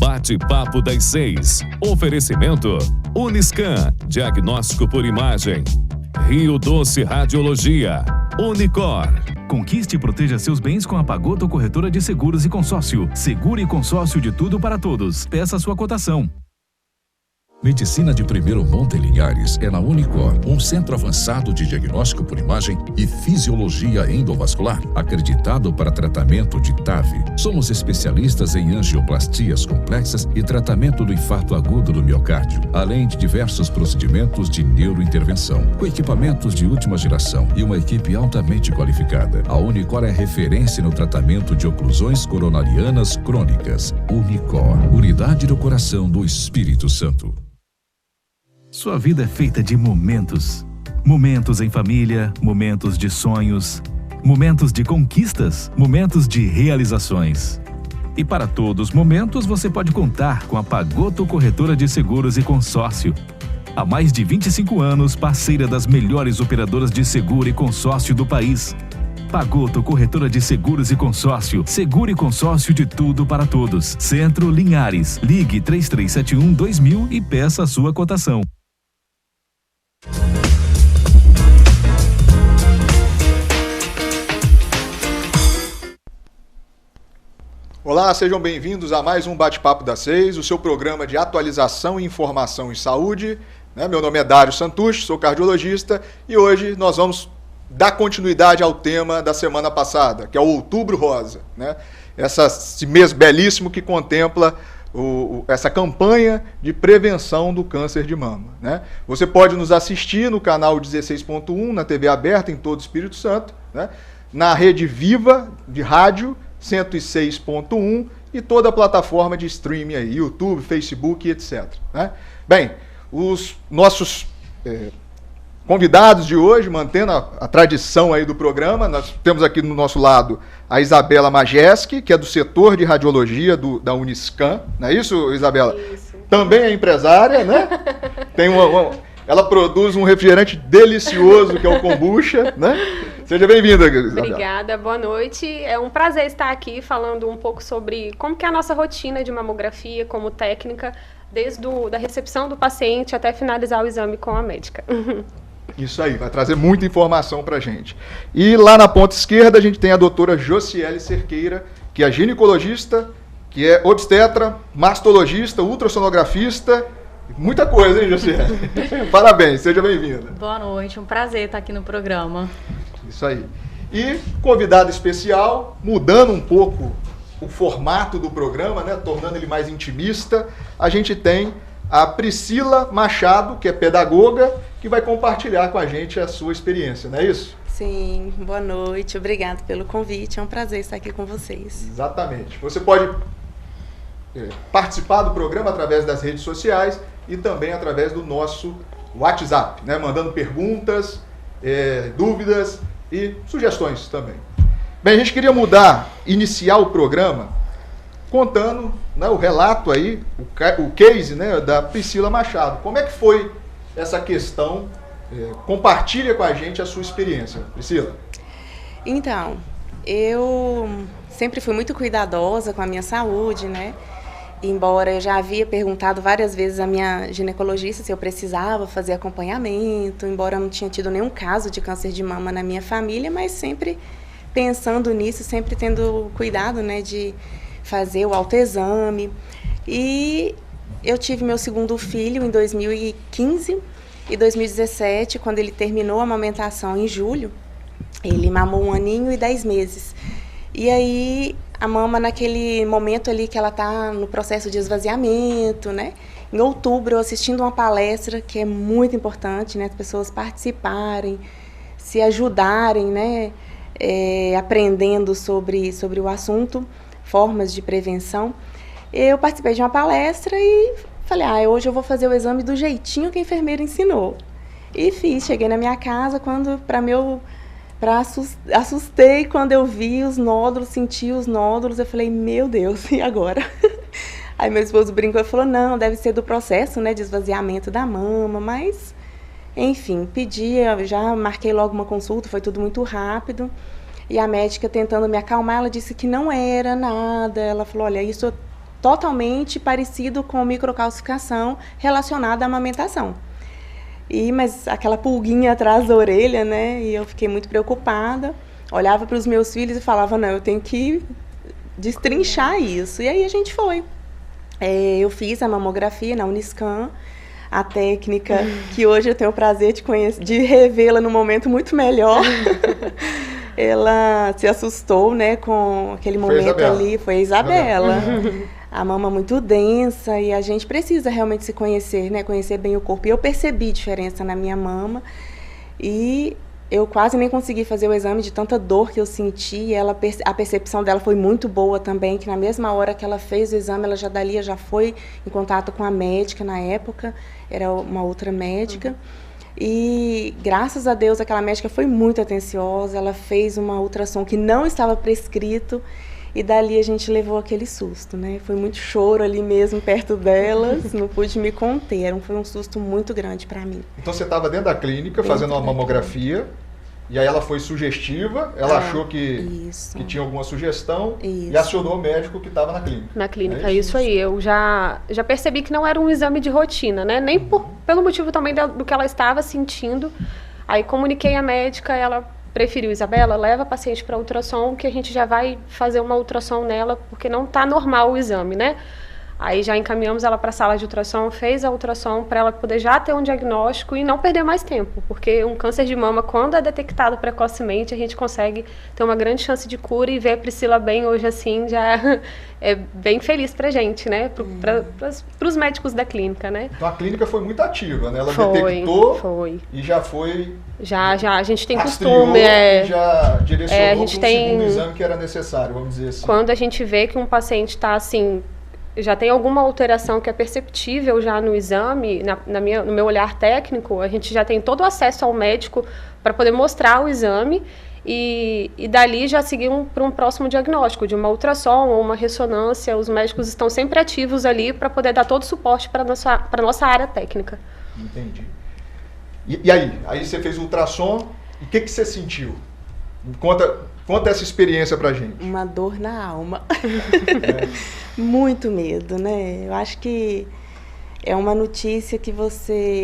Bate-papo das 6. Oferecimento Uniscan, diagnóstico por imagem. Rio Doce Radiologia. Unicor. Conquiste e proteja seus bens com a Pagoto Corretora de Seguros e Consórcio. Seguro e consórcio de tudo para todos. Peça sua cotação. Medicina de primeiro monte em Linhares é na Unicor, um centro avançado de diagnóstico por imagem e fisiologia endovascular, acreditado para tratamento de TAV. Somos especialistas em angioplastias complexas e tratamento do infarto agudo do miocárdio, além de diversos procedimentos de neurointervenção, com equipamentos de última geração e uma equipe altamente qualificada. A Unicor é referência no tratamento de oclusões coronarianas crônicas. Unicor, unidade do coração do Espírito Santo. Sua vida é feita de momentos. Momentos em família, momentos de sonhos, momentos de conquistas, momentos de realizações. E para todos os momentos você pode contar com a Pagoto Corretora de Seguros e Consórcio. Há mais de 25 anos, parceira das melhores operadoras de seguro e consórcio do país. Pagoto Corretora de Seguros e Consórcio. Seguro e consórcio de tudo para todos. Centro Linhares. Ligue 3371-2000 e peça a sua cotação. Olá, sejam bem-vindos a mais um Bate-Papo das 6, o seu programa de atualização e informação em saúde. Meu nome é Dário Santucci, sou cardiologista e hoje nós vamos dar continuidade ao tema da semana passada, que é o Outubro Rosa. Esse mês belíssimo que contempla essa campanha de prevenção do câncer de mama. Você pode nos assistir no canal 16.1, na TV aberta em todo o Espírito Santo, na Rede Viva de rádio, 106.1 e toda a plataforma de streaming aí, YouTube, Facebook, etc. Bem, os nossos convidados de hoje, mantendo a tradição aí do programa, nós temos aqui do nosso lado a Isabela Majeski, que é do setor de radiologia da Uniscan, não é isso, Isabela? Isso. Também é empresária, né? Ela produz um refrigerante delicioso que é o kombucha, Seja bem-vinda, Isabela. Obrigada, boa noite. É um prazer estar aqui falando um pouco sobre como que é a nossa rotina de mamografia como técnica, desde da recepção do paciente até finalizar o exame com a médica. Isso aí, vai trazer muita informação pra gente. E lá na ponta esquerda a gente tem a doutora Josiele Cerqueira, que é ginecologista, que é obstetra, mastologista, ultrassonografista, muita coisa, hein, Josiele? Parabéns, seja bem-vinda. Boa noite, um prazer estar aqui no programa. Isso aí. E convidado especial, mudando um pouco o formato do programa, tornando ele mais intimista, a gente tem a Priscila Machado, que é pedagoga, que vai compartilhar com a gente a sua experiência, não é isso? Sim, boa noite, obrigado pelo convite, é um prazer estar aqui com vocês. Exatamente. Você pode participar do programa através das redes sociais e também através do nosso WhatsApp, mandando perguntas, dúvidas e sugestões também. Bem, a gente queria iniciar o programa contando o relato aí, o case da Priscila Machado. Como é que foi essa questão? Compartilha com a gente a sua experiência, Priscila. Então, eu sempre fui muito cuidadosa com a minha saúde, Embora eu já havia perguntado várias vezes à minha ginecologista se eu precisava fazer acompanhamento, embora eu não tinha tido nenhum caso de câncer de mama na minha família, mas sempre pensando nisso, sempre tendo cuidado, de fazer o autoexame. E eu tive meu segundo filho em 2015 e 2017, quando ele terminou a amamentação em julho, ele mamou 1 aninho e 10 meses. E aí a mama naquele momento ali que ela está no processo de esvaziamento, Em outubro, eu assistindo uma palestra que é muito importante, as pessoas participarem, se ajudarem, aprendendo sobre o assunto, formas de prevenção. Eu participei de uma palestra e falei, hoje eu vou fazer o exame do jeitinho que a enfermeira ensinou. E fiz, cheguei na minha casa, assustei quando eu vi os nódulos, senti os nódulos, eu falei, meu Deus, e agora? Aí meu esposo brincou e falou, não, deve ser do processo, de esvaziamento da mama, mas, enfim, já marquei logo uma consulta, foi tudo muito rápido, e a médica tentando me acalmar, ela disse que não era nada, ela falou, olha, isso totalmente parecido com microcalcificação relacionada à amamentação. Mas aquela pulguinha atrás da orelha, né? E eu fiquei muito preocupada. Olhava para os meus filhos e falava, não, eu tenho que destrinchar isso. E aí a gente foi. Eu fiz a mamografia na Uniscan, a técnica que hoje eu tenho o prazer de revê-la num momento muito melhor. Ela se assustou, né, com aquele momento ali. Foi a Isabela. A mama muito densa e a gente precisa realmente se conhecer, né, conhecer bem o corpo. E eu percebi diferença na minha mama e eu quase nem consegui fazer o exame de tanta dor que eu senti. A percepção dela foi muito boa também, que na mesma hora que ela fez o exame, ela já foi em contato com a médica na época, era uma outra médica. E graças a Deus aquela médica foi muito atenciosa, ela fez uma ultrassom que não estava prescrito e dali a gente levou aquele susto, né? Foi muito choro ali mesmo perto delas, não pude me conter, foi um susto muito grande para mim. Então você estava dentro da clínica fazendo uma mamografia e aí ela foi sugestiva, ela achou que tinha alguma sugestão e acionou o médico que estava na clínica. Na clínica, isso aí. Eu já percebi que não era um exame de rotina, né? Nem pelo motivo também do que ela estava sentindo. Aí comuniquei à médica, ela preferiu, Isabela, leva a paciente para ultrassom, que a gente já vai fazer uma ultrassom nela, porque não está normal o exame, né? Aí já encaminhamos ela para a sala de ultrassom, fez a ultrassom para ela poder já ter um diagnóstico e não perder mais tempo, porque um câncer de mama, quando é detectado precocemente, a gente consegue ter uma grande chance de cura e ver a Priscila bem hoje assim já é bem feliz pra gente, né? Para os médicos da clínica, né? Então a clínica foi muito ativa, né? Ela detectou e já foi... Já, a gente tem costume... E já direcionou para o segundo exame que era necessário, vamos dizer assim. Quando a gente vê que um paciente está assim... já tem alguma alteração que é perceptível já no exame, no meu olhar técnico, a gente já tem todo o acesso ao médico para poder mostrar o exame e dali já seguir para um próximo diagnóstico, de uma ultrassom ou uma ressonância. Os médicos estão sempre ativos ali para poder dar todo o suporte para a nossa área técnica. Entendi. E aí? Aí você fez o ultrassom, e o que você sentiu? Conta essa experiência pra gente. Uma dor na alma. Muito medo, né? Eu acho que é uma notícia que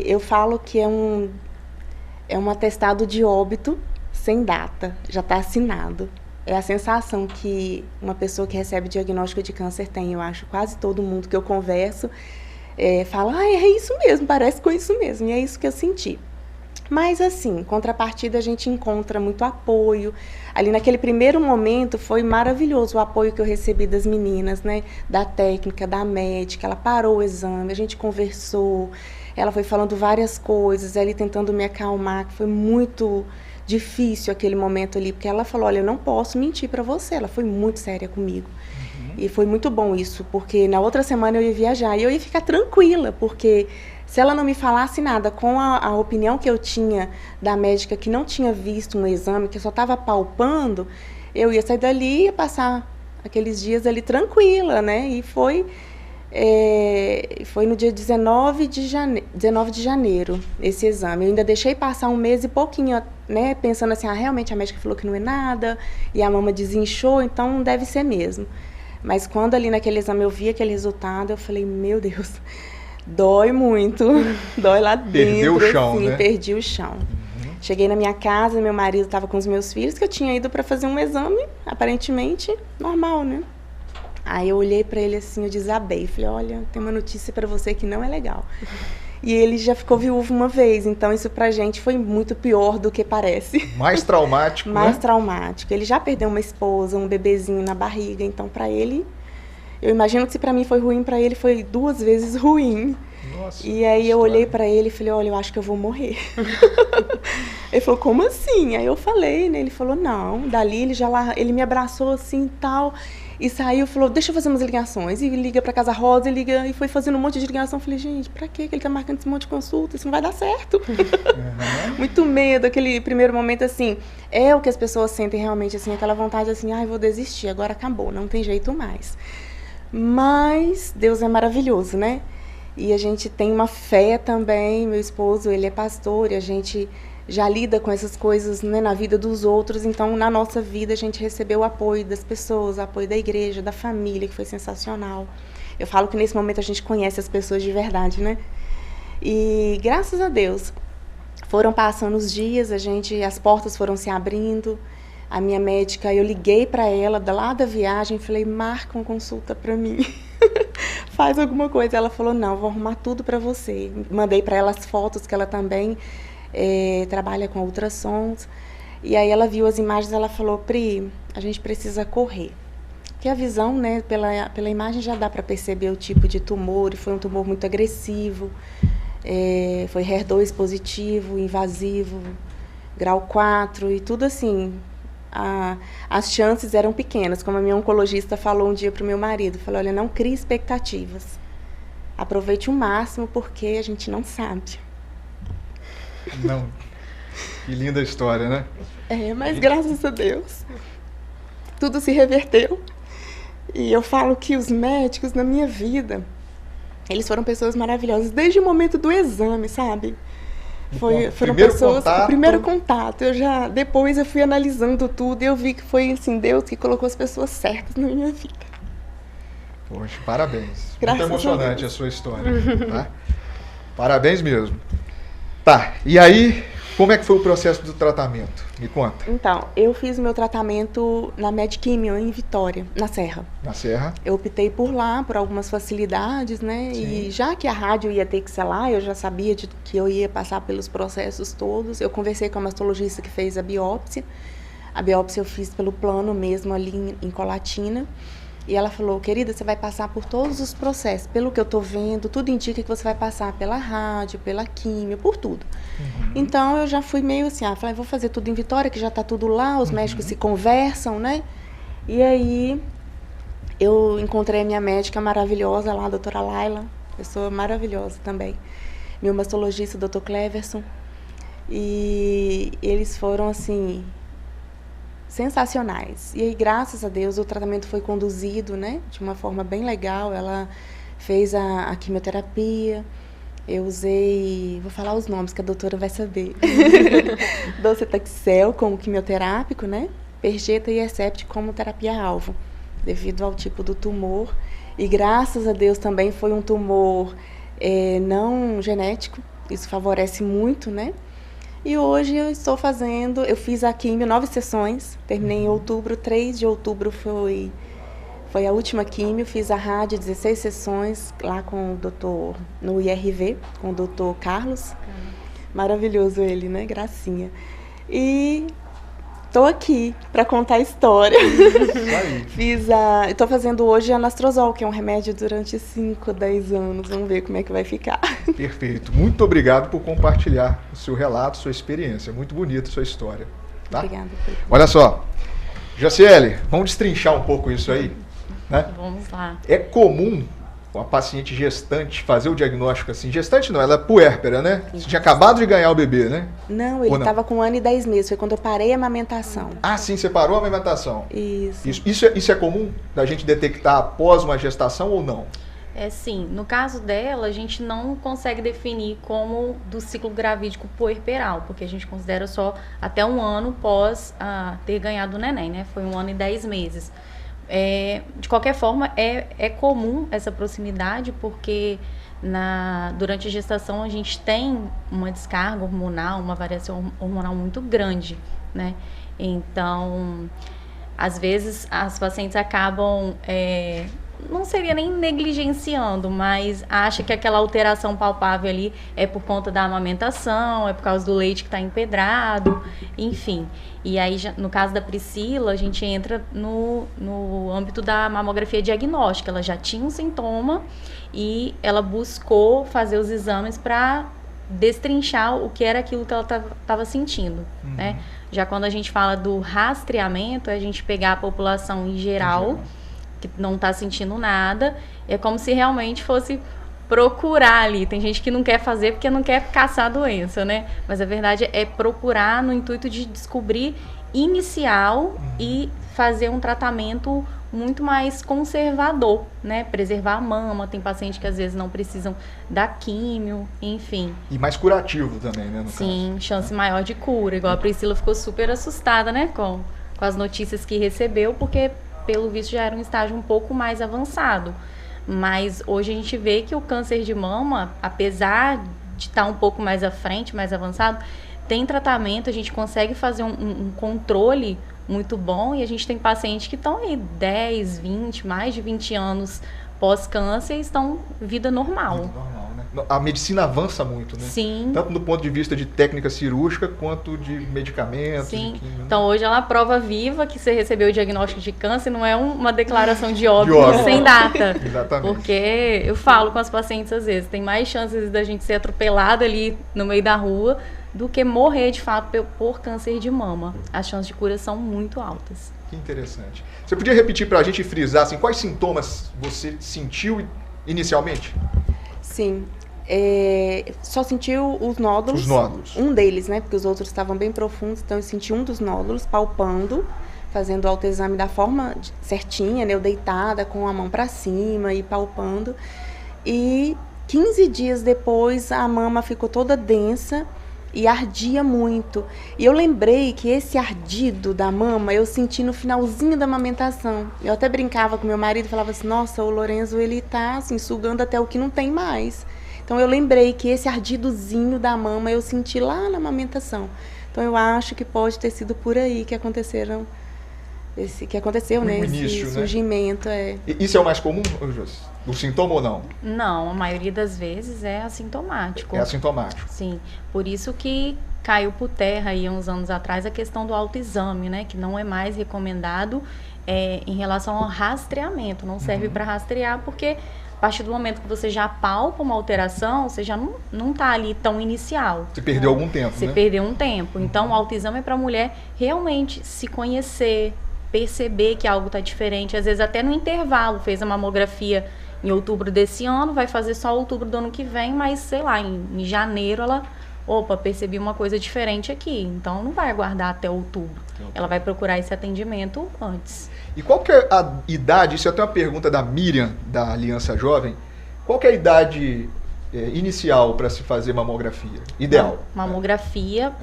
eu falo que é um atestado de óbito sem data, já está assinado. É a sensação que uma pessoa que recebe diagnóstico de câncer tem. Eu acho quase todo mundo que eu converso fala, é isso mesmo, parece com isso mesmo. E é isso que eu senti. Mas, assim, em contrapartida, a gente encontra muito apoio. Ali, naquele primeiro momento, foi maravilhoso o apoio que eu recebi das meninas, né? Da técnica, da médica. Ela parou o exame, a gente conversou. Ela foi falando várias coisas, ali tentando me acalmar, que foi muito difícil aquele momento ali. Porque ela falou, olha, eu não posso mentir para você. Ela foi muito séria comigo. E foi muito bom isso, porque na outra semana eu ia viajar e eu ia ficar tranquila, porque... se ela não me falasse nada com a opinião que eu tinha da médica que não tinha visto um exame, que só estava palpando, eu ia sair dali e ia passar aqueles dias ali tranquila, né? E foi no dia 19 de janeiro esse exame. Eu ainda deixei passar um mês e pouquinho, né? Pensando assim, realmente a médica falou que não é nada, e a mama desinchou, então deve ser mesmo. Mas quando ali naquele exame eu vi aquele resultado, eu falei, meu Deus... dói muito, dói lá dentro. Perdeu o chão, assim, né? Perdi o chão. Cheguei na minha casa, meu marido estava com os meus filhos, que eu tinha ido para fazer um exame, aparentemente normal, né? Aí eu olhei para ele assim, eu desabei, falei, olha, tem uma notícia para você que não é legal. E ele já ficou viúvo uma vez, então isso pra gente foi muito pior do que parece. Mais traumático, Mais né? traumático. Ele já perdeu uma esposa, um bebezinho na barriga, então para ele... eu imagino que se para mim foi ruim, para ele foi 2 vezes ruim. Nossa, e aí eu olhei para ele e falei, olha, eu acho que eu vou morrer. Ele falou, como assim? Aí eu falei, né? Ele falou, não. Dali ele me abraçou assim e tal. E saiu e falou, deixa eu fazer umas ligações. E liga para Casa Rosa, e foi fazendo um monte de ligação. Eu falei, gente, pra quê que ele tá marcando esse monte de consulta? Isso não vai dar certo. Muito medo, aquele primeiro momento assim. É o que as pessoas sentem realmente, assim, aquela vontade assim, vou desistir, agora acabou, não tem jeito mais. Mas Deus é maravilhoso, né? E a gente tem uma fé também, meu esposo, ele é pastor, e a gente já lida com essas coisas, né, na vida dos outros, então na nossa vida a gente recebeu o apoio das pessoas, o apoio da igreja, da família, que foi sensacional. Eu falo que nesse momento a gente conhece as pessoas de verdade, né? E graças a Deus, foram passando os dias, as portas foram se abrindo. A minha médica, eu liguei para ela lá da viagem e falei, marca uma consulta para mim. Faz alguma coisa. Ela falou, não, vou arrumar tudo para você. Mandei para ela as fotos, que ela também trabalha com ultrassons. E aí ela viu as imagens, ela falou, Pri, a gente precisa correr. Porque a visão, né, pela imagem já dá para perceber o tipo de tumor, e foi um tumor muito agressivo. Foi HER2 positivo, invasivo, grau 4 e tudo assim. As chances eram pequenas, como a minha oncologista falou um dia para o meu marido, falou, olha, não crie expectativas, aproveite o máximo porque a gente não sabe. Não, que linda história, né? Mas graças a Deus tudo se reverteu, e eu falo que os médicos na minha vida, eles foram pessoas maravilhosas desde o momento do exame, sabe? Foram pessoas, o primeiro contato. Depois eu fui analisando tudo e eu vi que foi assim, Deus que colocou as pessoas certas na minha vida. Poxa, parabéns. Graças muito emocionante a sua história. Tá? Parabéns mesmo. Tá, e aí, como é que foi o processo do tratamento? Me conta. Então, eu fiz o meu tratamento na Medquímio, em Vitória, na Serra. Na Serra? Eu optei por lá, por algumas facilidades, né? Sim. E já que a rádio ia ter que ser lá, eu já sabia que eu ia passar pelos processos todos. Eu conversei com a mastologista que fez a biópsia. A biópsia eu fiz pelo plano mesmo ali em Colatina. E ela falou, querida, você vai passar por todos os processos. Pelo que eu estou vendo, tudo indica que você vai passar pela rádio, pela químio, por tudo. Uhum. Então, eu já fui meio assim, falei, vou fazer tudo em Vitória, que já está tudo lá, os médicos se conversam, né? E aí, eu encontrei a minha médica maravilhosa lá, a doutora Laila, pessoa maravilhosa também. Meu mastologista, o doutor Cleverson. E eles foram, assim, sensacionais. E aí, graças a Deus, o tratamento foi conduzido, né, de uma forma bem legal. Ela fez a quimioterapia. Eu usei, vou falar os nomes que a doutora vai saber. Docetaxel como quimioterápico, né? Perjeta e Herceptin como terapia-alvo, devido ao tipo do tumor. E graças a Deus também foi um tumor não genético. Isso favorece muito, né? E hoje eu fiz a quimio 9 sessões, terminei em outubro, 3 de outubro foi a última quimio, fiz a rádio 16 sessões lá com o doutor, no IRV, com o doutor Carlos, maravilhoso ele, né, gracinha. E estou aqui para contar a história. Estou fazendo hoje anastrozol, que é um remédio durante 5, 10 anos. Vamos ver como é que vai ficar. Perfeito. Muito obrigado por compartilhar o seu relato, sua experiência. Muito bonita a sua história. Tá? Obrigada. Olha só, Jaciele, vamos destrinchar um pouco isso aí? Né? Vamos lá. É comum uma paciente gestante fazer o diagnóstico assim? Gestante não, ela é puérpera, né? Isso. Você tinha acabado de ganhar o bebê, né? Não, ele estava com 1 ano e 10 meses. Foi quando eu parei a amamentação. Ah, sim, você parou a amamentação. Isso. Isso é comum da gente detectar após uma gestação ou não? Sim. No caso dela, a gente não consegue definir como do ciclo gravídico puerperal, porque a gente considera só até 1 ano pós ter ganhado o neném, né? Foi 1 ano e 10 meses. De qualquer forma, é comum essa proximidade, porque durante a gestação a gente tem uma descarga hormonal, uma variação hormonal muito grande, né? Então, às vezes as pacientes acabam, não seria nem negligenciando, mas acha que aquela alteração palpável ali é por conta da amamentação, é por causa do leite que está empedrado, enfim. E aí, no caso da Priscila, a gente entra no âmbito da mamografia diagnóstica. Ela já tinha um sintoma e ela buscou fazer os exames para destrinchar o que era aquilo que ela estava sentindo, né? Já quando a gente fala do rastreamento, é a gente pegar a população em geral, que não está sentindo nada, é como se realmente fosse procurar ali. Tem gente que não quer fazer porque não quer caçar a doença, né? Mas a verdade é procurar no intuito de descobrir inicial e fazer um tratamento muito mais conservador, né? Preservar a mama. Tem pacientes que às vezes não precisam da químio, enfim. E mais curativo também, né? Sim, chance maior de cura. Igual a Priscila ficou super assustada, né? Com as notícias que recebeu, porque pelo visto já era um estágio um pouco mais avançado. Mas hoje a gente vê que o câncer de mama, apesar de estar um pouco mais à frente, mais avançado, tem tratamento, a gente consegue fazer um controle muito bom, e a gente tem pacientes que estão aí 10, 20, mais de 20 anos pós-câncer e estão vida normal. Muito normal, né? A medicina avança muito, né? Sim. Tanto do ponto de vista de técnica cirúrgica, quanto de medicamentos. Sim. Então, hoje ela é prova viva que você recebeu o diagnóstico de câncer, não é uma declaração de óbito sem data. Exatamente. Porque eu falo com as pacientes às vezes, tem mais chances da gente ser atropelada ali no meio da rua do que morrer de fato por câncer de mama. As chances de cura são muito altas. Que interessante. Você podia repetir para a gente e frisar assim, quais sintomas você sentiu inicialmente? Sim. Só senti os nódulos. Os nódulos. Um deles, né? Porque os outros estavam bem profundos. Então eu senti um dos nódulos palpando, fazendo o autoexame da forma certinha, né? Eu deitada com a mão para cima e palpando. E 15 dias depois a mama ficou toda densa e ardia muito. E eu lembrei que esse ardido da mama eu senti no finalzinho da amamentação. Eu até brincava com meu marido e falava assim, nossa, o Lorenzo, ele tá assim, sugando até o que não tem mais. Então eu lembrei que esse ardidozinho da mama eu senti lá na amamentação. Então eu acho que pode ter sido por aí que aconteceu, né? Início, esse surgimento. Isso é o mais comum, Josi? O sintoma ou não? Não, a maioria das vezes é assintomático. É assintomático. Sim, por isso que caiu por terra aí uns anos atrás a questão do autoexame, né? Que não é mais recomendado em relação ao rastreamento. Não serve para rastrear porque a partir do momento que você já palpa uma alteração, você já não está ali tão inicial. Você perdeu algum tempo, Você perdeu um tempo. Então, o autoexame é para a mulher realmente se conhecer, perceber que algo está diferente. Às vezes, até no intervalo, fez a mamografia em outubro desse ano, vai fazer só outubro do ano que vem, mas, sei lá, em janeiro ela... Opa, percebi uma coisa diferente aqui. Então, não vai aguardar até outubro. Ela vai procurar esse atendimento antes. E qual que é a idade, isso é até uma pergunta da Miriam, da Aliança Jovem, qual que é a idade inicial para se fazer mamografia? Ideal. Mamografia,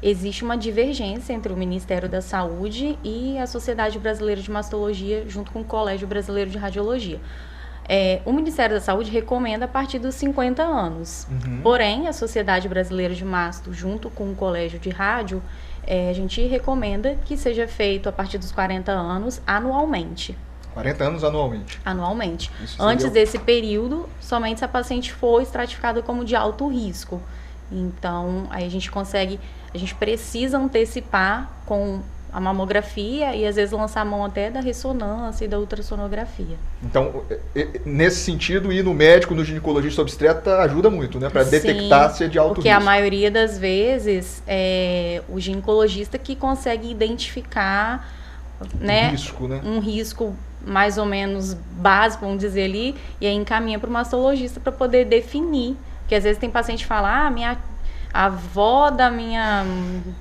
existe uma divergência entre o Ministério da Saúde e a Sociedade Brasileira de Mastologia, junto com o Colégio Brasileiro de Radiologia. O Ministério da Saúde recomenda a partir dos 50 anos. Porém, a Sociedade Brasileira de Masto, junto com o Colégio de Rádio, a gente recomenda que seja feito a partir dos 40 anos anualmente. 40 anos anualmente? Anualmente. Antes desse período, somente se a paciente for estratificada como de alto risco. Então, aí a gente precisa antecipar com a mamografia e às vezes lançar a mão até da ressonância e da ultrassonografia. Então, nesse sentido, ir no médico, no ginecologista obstetra ajuda muito, né? Para detectar se é de alto porque risco. A maioria das vezes é o ginecologista que consegue identificar, né, risco, né? Um risco mais ou menos básico, vamos dizer ali, e aí encaminha para o mastologista para poder definir. Porque às vezes tem paciente que fala, a avó da minha,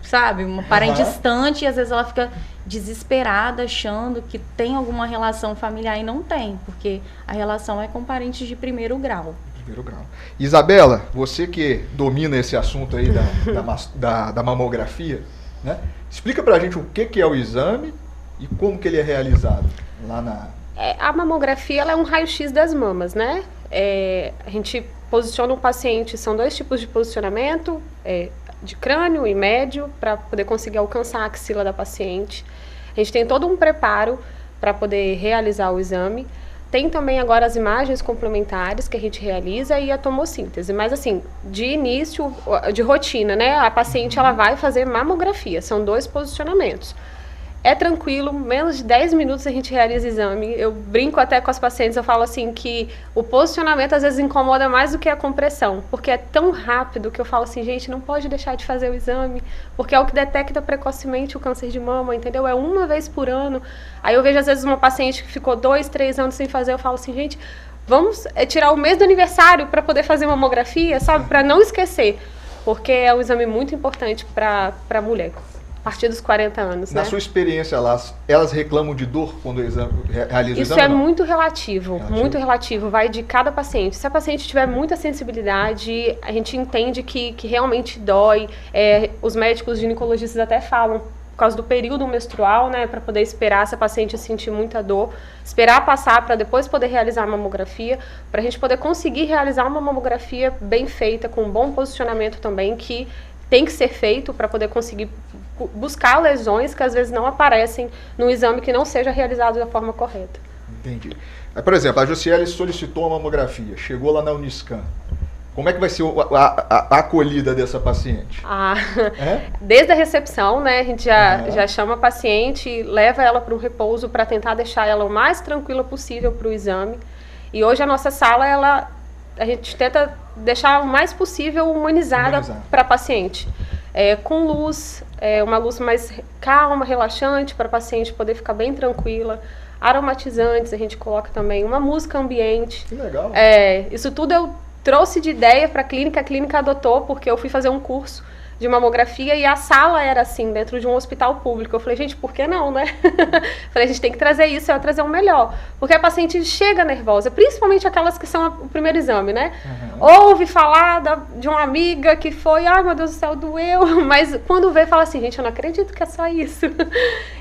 sabe, uma parente distante, e às vezes ela fica desesperada, achando que tem alguma relação familiar e não tem, porque a relação é com parentes de primeiro grau. Primeiro grau. Isabela, você que domina esse assunto aí da mamografia, né? Explica pra gente o que é o exame e como que ele é realizado lá na... A mamografia ela é um raio-x das mamas, né? A gente posiciona o paciente, são 2 tipos de posicionamento, de crânio e médio, para poder conseguir alcançar a axila da paciente. A gente tem todo um preparo para poder realizar o exame. Tem também agora as imagens complementares que a gente realiza e a tomossíntese. Mas assim, de início, de rotina, né? A paciente ela vai fazer mamografia, são 2 posicionamentos. É tranquilo, menos de 10 minutos a gente realiza o exame. Eu brinco até com as pacientes, eu falo assim que o posicionamento às vezes incomoda mais do que a compressão, porque é tão rápido que eu falo assim, gente, não pode deixar de fazer o exame, porque é o que detecta precocemente o câncer de mama, entendeu? É 1 vez por ano. Aí eu vejo às vezes uma paciente que ficou 2, 3 anos sem fazer, eu falo assim, gente, vamos tirar o mês do aniversário para poder fazer mamografia, sabe? Para não esquecer, porque é um exame muito importante para a mulher. A partir dos 40 anos, Na sua experiência, elas reclamam de dor quando realizam o exame? Isso é muito relativo, muito relativo, vai de cada paciente. Se a paciente tiver muita sensibilidade, a gente entende que realmente dói. Os médicos ginecologistas até falam por causa do período menstrual, né, para poder esperar se a paciente sentir muita dor, esperar passar para depois poder realizar a mamografia, para a gente poder conseguir realizar uma mamografia bem feita, com um bom posicionamento também, que tem que ser feito para poder conseguir buscar lesões que às vezes não aparecem no exame que não seja realizado da forma correta. Entendi. Por exemplo, a Josiele solicitou a mamografia, chegou lá na Uniscan. Como é que vai ser a acolhida dessa paciente? Desde a recepção, né, a gente já chama a paciente, leva ela para um repouso para tentar deixar ela o mais tranquila possível para o exame. E hoje a nossa sala, a gente tenta deixar o mais possível humanizada para a paciente. Com luz, uma luz mais calma, relaxante, para a paciente poder ficar bem tranquila. Aromatizantes, a gente coloca também uma música ambiente. Que legal. Isso tudo eu trouxe de ideia para a clínica adotou, porque eu fui fazer um curso de mamografia e a sala era assim, dentro de um hospital público. Eu falei, gente, por que não, né? Falei, a gente tem que trazer isso, trazer o melhor. Porque a paciente chega nervosa, principalmente aquelas que são o primeiro exame, né? Ouve falar de uma amiga que foi, ai meu Deus do céu, doeu. Mas quando vê, fala assim, gente, eu não acredito que é só isso.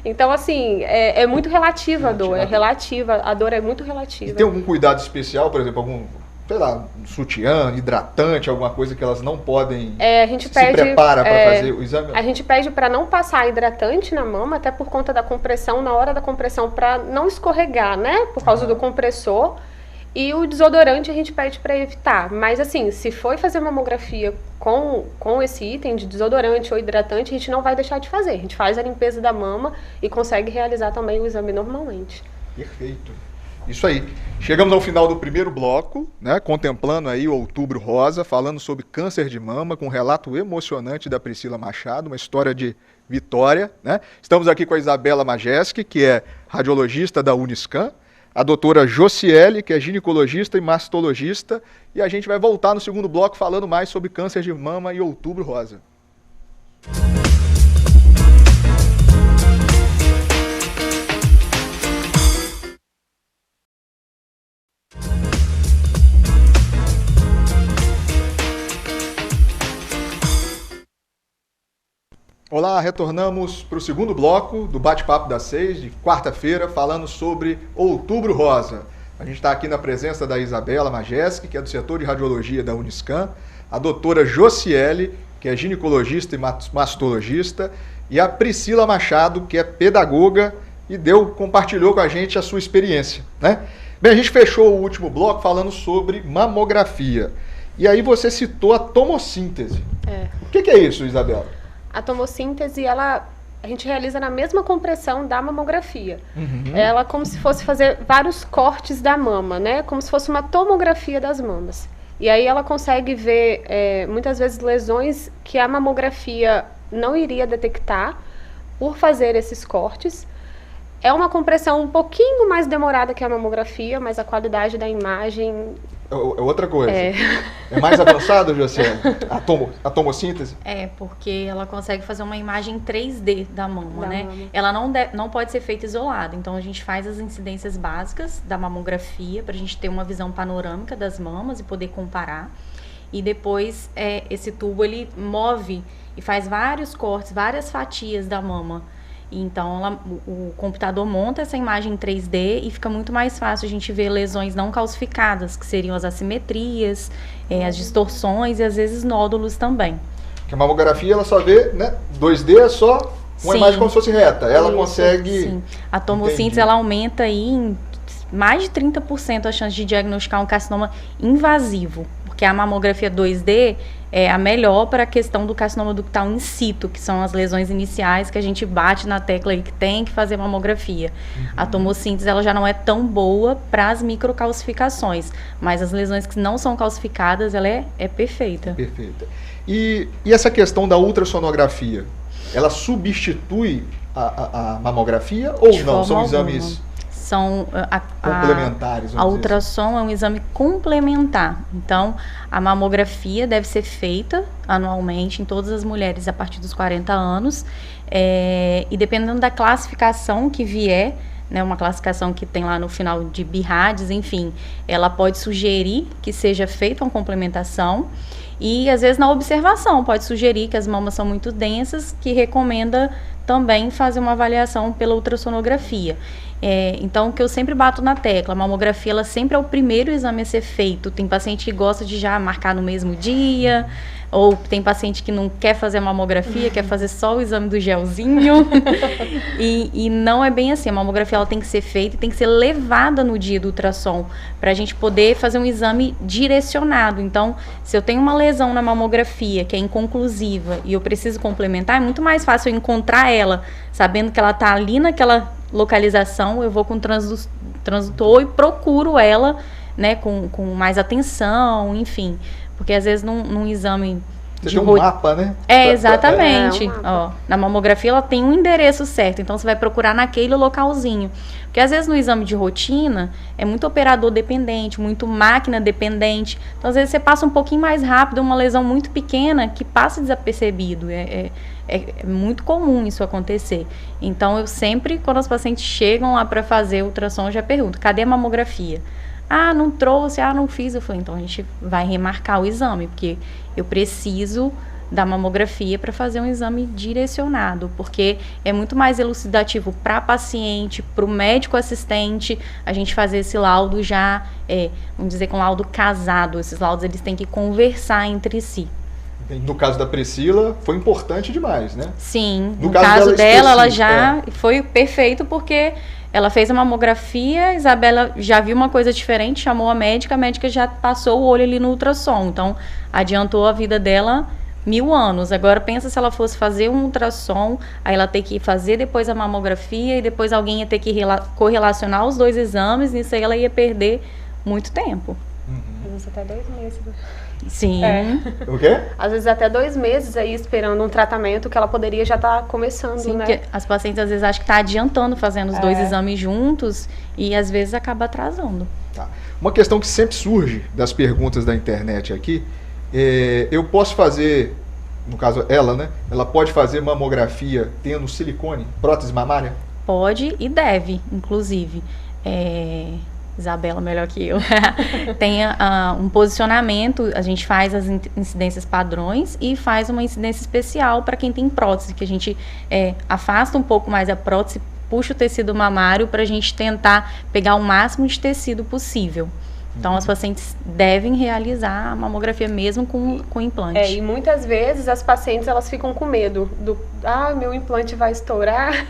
Então, assim, é muito relativa a dor, a dor é muito relativa. E tem algum cuidado especial, por exemplo, sei lá, sutiã, hidratante, alguma coisa que elas não podem se prepara para fazer o exame? A gente pede para não passar hidratante na mama, até por conta da compressão, na hora da compressão, para não escorregar, né? Por causa do compressor. E o desodorante a gente pede para evitar. Mas assim, se for fazer mamografia com esse item de desodorante ou hidratante, a gente não vai deixar de fazer. A gente faz a limpeza da mama e consegue realizar também o exame normalmente. Perfeito. Isso aí. Chegamos ao final do primeiro bloco, né, contemplando aí o Outubro Rosa, falando sobre câncer de mama, com um relato emocionante da Priscila Machado, uma história de vitória, né? Estamos aqui com a Isabela Majeski, que é radiologista da Uniscan, a doutora Josiele, que é ginecologista e mastologista, e a gente vai voltar no segundo bloco falando mais sobre câncer de mama e Outubro Rosa. Olá, retornamos para o segundo bloco do Bate-Papo das 6, de quarta-feira, falando sobre Outubro Rosa. A gente está aqui na presença da Isabela Majeski, que é do setor de radiologia da Uniscan, a doutora Josiele, que é ginecologista e mastologista, e a Priscila Machado, que é pedagoga e compartilhou com a gente a sua experiência, né? Bem, a gente fechou o último bloco falando sobre mamografia. E aí você citou a tomossíntese. O que é isso, Isabela? A tomossíntese, a gente realiza na mesma compressão da mamografia. Ela é como se fosse fazer vários cortes da mama, né? Como se fosse uma tomografia das mamas. E aí ela consegue ver, muitas vezes, lesões que a mamografia não iria detectar por fazer esses cortes. É uma compressão um pouquinho mais demorada que a mamografia, mas a qualidade da imagem... É outra coisa. É mais avançado, Josiane? A tomossíntese? Porque ela consegue fazer uma imagem 3D da mama, né? Ela não pode ser feita isolada. Então, a gente faz as incidências básicas da mamografia para a gente ter uma visão panorâmica das mamas e poder comparar. E depois, esse tubo, ele move e faz vários cortes, várias fatias da mama. Então, o computador monta essa imagem em 3D e fica muito mais fácil a gente ver lesões não calcificadas, que seriam as assimetrias, as distorções e, às vezes, nódulos também. Porque a mamografia, ela só vê, né? 2D é só uma imagem como se fosse reta. Ela consegue... Sim. A tomossíntese, ela aumenta aí em mais de 30% a chance de diagnosticar um carcinoma invasivo. Porque a mamografia 2D é a melhor para a questão do carcinoma ductal in situ, que são as lesões iniciais que a gente bate na tecla aí que tem que fazer mamografia. A tomossíntese, ela já não é tão boa para as microcalcificações, mas as lesões que não são calcificadas, ela é perfeita. Perfeita. E essa questão da ultrassonografia, ela substitui a mamografia ou não? São exames... São complementares. A ultrassom é um exame complementar. Então, a mamografia deve ser feita anualmente em todas as mulheres a partir dos 40 anos. E dependendo da classificação que vier, né, uma classificação que tem lá no final de BIRADS, enfim, ela pode sugerir que seja feita uma complementação e, às vezes, na observação, pode sugerir que as mamas são muito densas, que recomenda também fazer uma avaliação pela ultrassonografia. Então, o que eu sempre bato na tecla, a mamografia, ela sempre é o primeiro exame a ser feito. Tem paciente que gosta de já marcar no mesmo dia, ou tem paciente que não quer fazer a mamografia, quer fazer só o exame do gelzinho. e não é bem assim, a mamografia ela tem que ser feita e tem que ser levada no dia do ultrassom, para a gente poder fazer um exame direcionado. Então, se eu tenho uma lesão na mamografia que é inconclusiva e eu preciso complementar, é muito mais fácil eu encontrar ela, sabendo que ela está ali naquela localização, eu vou com o transdutor e procuro ela, né, com mais atenção, enfim. Porque às vezes num exame Você tem um mapa, né? Exatamente. Ó, na mamografia ela tem um endereço certo, então você vai procurar naquele localzinho. Porque às vezes no exame de rotina é muito operador dependente, muito máquina dependente. Então às vezes você passa um pouquinho mais rápido, uma lesão muito pequena que passa desapercebido. É muito comum isso acontecer. Então eu sempre, quando os pacientes chegam lá para fazer ultrassom, eu já pergunto, cadê a mamografia? Ah, não trouxe, não fiz. Eu falei, então a gente vai remarcar o exame, porque eu preciso da mamografia para fazer um exame direcionado, porque é muito mais elucidativo para a paciente, para o médico assistente, a gente fazer esse laudo já, vamos dizer, com laudo casado. Esses laudos eles têm que conversar entre si. No caso da Priscila, foi importante demais, né? Sim, no caso dela ela já foi perfeito, porque ela fez a mamografia, a Isabela já viu uma coisa diferente, chamou a médica já passou o olho ali no ultrassom, então adiantou a vida dela 1000 anos. Agora pensa se ela fosse fazer um ultrassom, aí ela ter que fazer depois a mamografia e depois alguém ia ter que correlacionar os dois exames, nisso aí ela ia perder muito tempo. Às vezes até 2 meses. Sim. O quê? Às vezes até 2 meses aí esperando um tratamento que ela poderia já estar começando, Sim, né? Porque as pacientes às vezes acham que está adiantando fazendo os dois exames juntos e às vezes acaba atrasando. Tá. Uma questão que sempre surge das perguntas da internet aqui, eu posso fazer, no caso ela, né? Ela pode fazer mamografia tendo silicone, prótese mamária? Pode e deve, inclusive. Isabela, melhor que eu. Tem um posicionamento, a gente faz as incidências padrões e faz uma incidência especial para quem tem prótese, que a gente afasta um pouco mais a prótese, puxa o tecido mamário para a gente tentar pegar o máximo de tecido possível. Então, as pacientes devem realizar a mamografia mesmo com implante. E muitas vezes as pacientes elas ficam com medo meu implante vai estourar,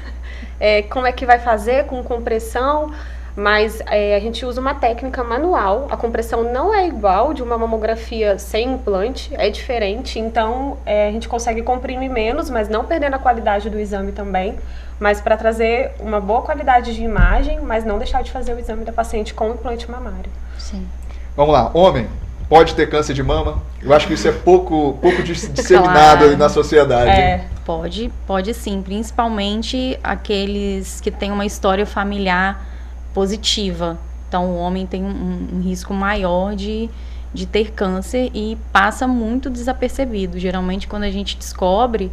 como é que vai fazer com compressão? Mas a gente usa uma técnica manual, a compressão não é igual de uma mamografia sem implante, é diferente, então a gente consegue comprimir menos, mas não perdendo a qualidade do exame também, mas para trazer uma boa qualidade de imagem, mas não deixar de fazer o exame da paciente com implante mamário. Sim. Vamos lá, homem pode ter câncer de mama? Eu acho que isso é pouco disseminado aí na sociedade. Pode sim, principalmente aqueles que têm uma história familiar positiva. Então o homem tem um risco maior de ter câncer e passa muito desapercebido. Geralmente quando a gente descobre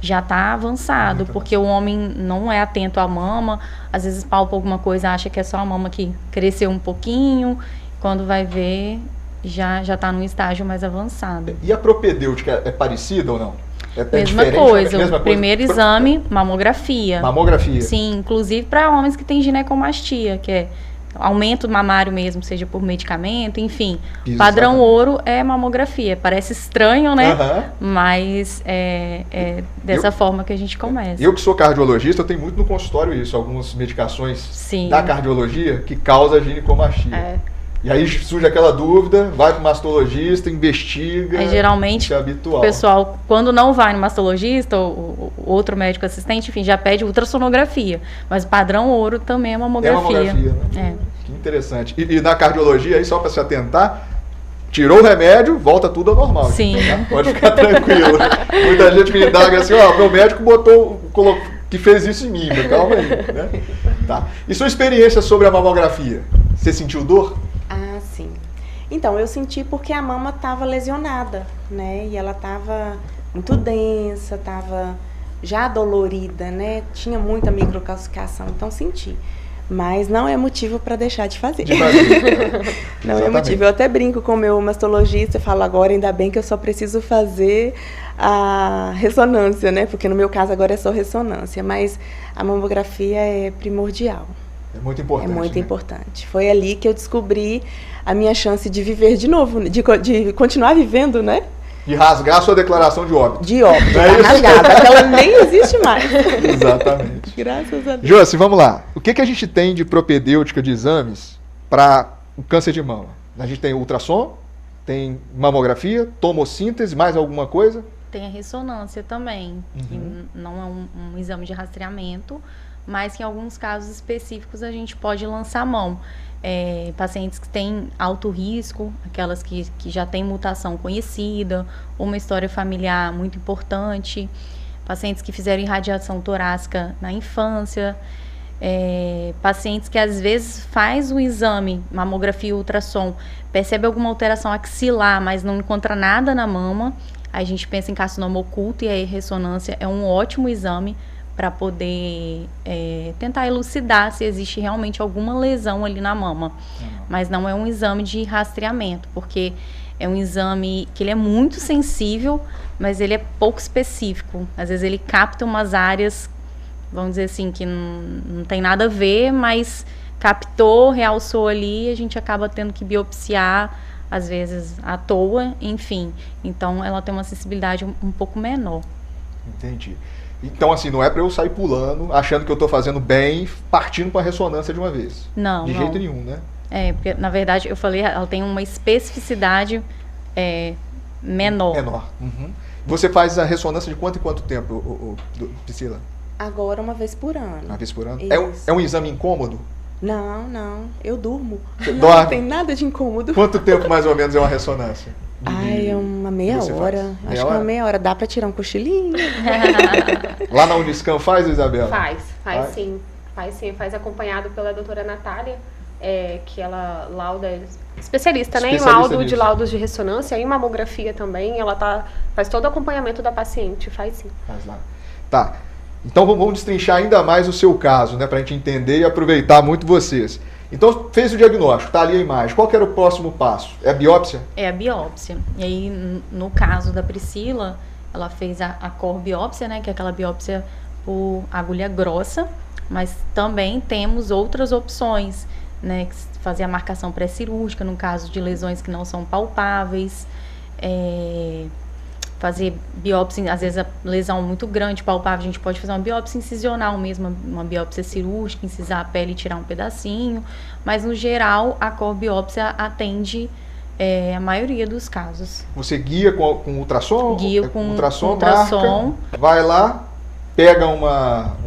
já está avançado, porque o homem não é atento à mama, às vezes palpa alguma coisa, acha que é só a mama que cresceu um pouquinho, quando vai ver já está num estágio mais avançado. E a propedêutica é parecida ou não? Mesma coisa, o primeiro exame, mamografia. Mamografia? Sim, inclusive para homens que têm ginecomastia, que é aumento mamário mesmo, seja por medicamento, enfim. Exatamente. Padrão ouro é mamografia. Parece estranho, né? Mas é dessa forma que a gente começa. Eu que sou cardiologista, eu tenho muito no consultório isso, algumas medicações da cardiologia que causam ginecomastia. E aí surge aquela dúvida, vai para o mastologista, investiga. Geralmente, isso é habitual. O pessoal, quando não vai no mastologista, ou outro médico assistente, enfim, já pede ultrassonografia. Mas o padrão ouro também é mamografia. É mamografia, né? Que interessante. E na cardiologia, aí só para se atentar, tirou o remédio, volta tudo ao normal. Sim. Tá? Pode ficar tranquilo. Muita gente me indaga assim, meu médico que fez isso em mim, mas calma aí. Né? Tá. E sua experiência sobre a mamografia? Você sentiu dor? Sim. Então, eu senti porque a mama estava lesionada, né? E ela estava muito densa, estava já dolorida, né? Tinha muita microcalcificação, então senti. Mas não é motivo para deixar de fazer. De fazer. Não Exatamente. é motivo. Eu até brinco com o meu mastologista e falo agora, ainda bem que eu só preciso fazer a ressonância, né? Porque no meu caso agora é só ressonância, mas a mamografia é primordial. É muito importante. É muito né? importante. Foi ali que eu descobri a minha chance de viver de novo, de continuar vivendo, né? De rasgar a sua declaração de óbito. De óbito, É tá isso? rasgada. Aquela nem existe mais. Exatamente. Graças a Deus. Josi, vamos lá. O que a gente tem de propedêutica de exames para o câncer de mama? A gente tem ultrassom, tem mamografia, tomossíntese, mais alguma coisa? Tem a ressonância também, que não é um exame de rastreamento, mas que em alguns casos específicos a gente pode lançar a mão. Pacientes que têm alto risco, aquelas que já têm mutação conhecida, ou uma história familiar muito importante, pacientes que fizeram irradiação torácica na infância, pacientes que às vezes faz o exame, mamografia e ultrassom, percebe alguma alteração axilar, mas não encontra nada na mama, aí a gente pensa em carcinoma oculto e aí ressonância é um ótimo exame para poder tentar elucidar se existe realmente alguma lesão ali na mama. Mas não é um exame de rastreamento, porque é um exame que ele é muito sensível, mas ele é pouco específico. Às vezes ele capta umas áreas, vamos dizer assim, que não tem nada a ver, mas captou, realçou ali e a gente acaba tendo que biopsiar, às vezes à toa, enfim. Então ela tem uma sensibilidade um pouco menor. Entendi. Então, assim, não é para eu sair pulando, achando que eu estou fazendo bem, partindo para a ressonância de uma vez. Não, de jeito nenhum, né? Porque, na verdade, eu falei, ela tem uma especificidade menor. Menor. Você faz a ressonância de quanto em quanto tempo, Priscila? Agora uma vez por ano. Uma vez por ano? Isso. É um exame incômodo? Não, eu durmo. Você Não dorme? tem nada de incômodo. Quanto tempo mais ou menos é uma ressonância? Ai, é uma meia você hora. faz? Acho Meia que é hora? uma meia hora. Dá pra tirar um cochilinho. Lá na Uniscan faz, Isabela? Faz sim. Faz acompanhado pela doutora Natália, que ela lauda, especialista, né, em laudos de ressonância, em mamografia também, ela faz todo o acompanhamento da paciente, faz sim. Faz lá. Tá. Então vamos destrinchar ainda mais o seu caso, né, pra gente entender e aproveitar muito vocês. Então, fez o diagnóstico, tá ali a imagem. Qual que era o próximo passo? É a biópsia? É a biópsia. E aí, no caso da Priscila, ela fez a core biópsia, né, que é aquela biópsia por agulha grossa, mas também temos outras opções, né, fazer a marcação pré-cirúrgica no caso de lesões que não são palpáveis, fazer biópsia, às vezes a lesão muito grande, palpável, a gente pode fazer uma biópsia incisional mesmo, uma biópsia cirúrgica, incisar a pele e tirar um pedacinho, mas no geral a core biópsia atende a maioria dos casos. Você guia com ultrassom? Guia com ultrassom, ultrassom. marca, vai lá, pega um